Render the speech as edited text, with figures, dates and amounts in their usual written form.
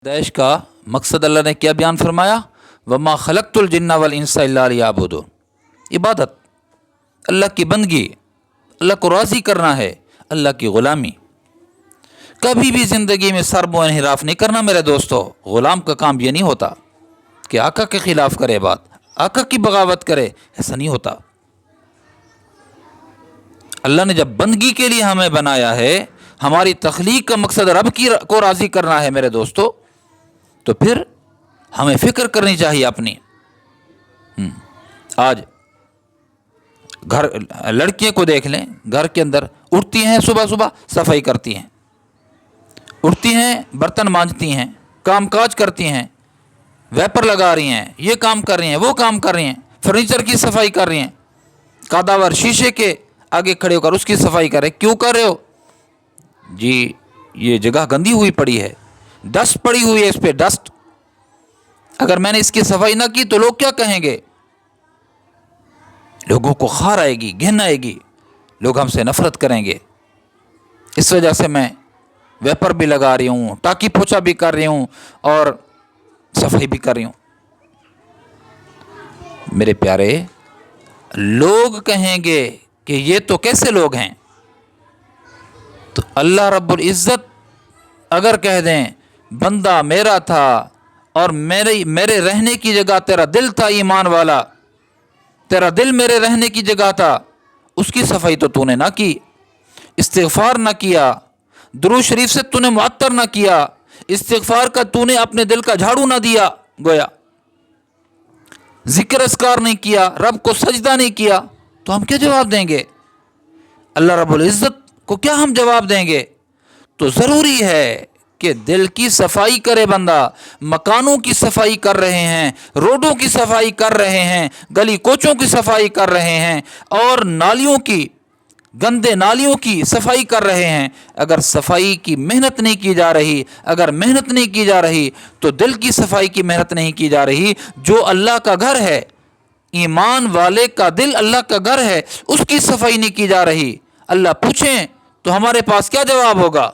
दैश का मकसद अल्लाह ने क्या बयान फरमाया, वमा खलक़तुल जिन्ना वल इंसा इल्ला लियअबुदून। इबादत, अल्लाह की बंदगी, अल्लाह को राज़ी करना है, अल्लाह की ग़ुलामी। कभी भी ज़िंदगी में सरबो इन्हिराफ नहीं करना मेरे दोस्तों। ग़ुलाम का काम ये नहीं होता कि आका के ख़िलाफ़ करे बात, आका की बगावत करे, ऐसा नहीं होता। अल्लाह ने जब बंदगी के लिए हमें बनाया है, हमारी तख्लीक का मकसद रब की को राज़ी करना है मेरे दोस्तों, तो फिर हमें फ़िक्र करनी चाहिए अपनी। आज घर लड़कियों को देख लें, घर के अंदर उठती हैं, सुबह सुबह सफाई करती हैं, उठती हैं, बर्तन मांजती हैं, कामकाज करती हैं, वेपर लगा रही हैं, ये काम कर रही हैं, वो काम कर रही हैं, फर्नीचर की सफाई कर रही हैं, कादावर शीशे के आगे खड़े होकर उसकी सफाई कर रहे। क्यों कर रहे हो जी? ये जगह गंदी हुई पड़ी है, डस्ट पड़ी हुई है, इस पे डस्ट, अगर मैंने इसकी सफाई ना की तो लोग क्या कहेंगे? लोगों को खार आएगी, घिन आएगी, लोग हमसे नफरत करेंगे। इस वजह से मैं वेपर भी लगा रही हूँ, टाकी पोछा भी कर रही हूँ और सफाई भी कर रही हूँ। मेरे प्यारे, लोग कहेंगे कि ये तो कैसे लोग हैं? तो अल्लाह रब्बुल इज़्ज़त अगर कह दें बंदा मेरा था और मेरे रहने की जगह तेरा दिल था ईमान वाला, तेरा दिल मेरे रहने की जगह था, उसकी सफाई तो तूने ना की, इस्तिग़फ़ार ना किया, दुरूद शरीफ से तूने मुअत्तर ना किया, इस्तिग़फ़ार का तूने अपने दिल का झाड़ू ना दिया, गोया ज़िक्र अस्कार नहीं किया, रब को सजदा नहीं किया, तो हम क्या जवाब देंगे? अल्लाह रब्बुल इज़्ज़त को क्या हम जवाब देंगे? तो ज़रूरी है कि दिल की सफाई करे बंदा। मकानों की सफाई कर रहे हैं, रोडों की सफाई कर रहे हैं, गली कोचों की सफाई कर रहे हैं और नालियों की, गंदे नालियों की सफाई कर रहे हैं। अगर सफाई की मेहनत नहीं की जा रही, अगर मेहनत नहीं की जा रही, तो दिल की सफाई की मेहनत नहीं की जा रही। जो अल्लाह का घर है, ईमान वाले का दिल अल्लाह का घर है, उसकी सफाई नहीं की जा रही। अल्लाह पूछें तो हमारे पास क्या जवाब होगा?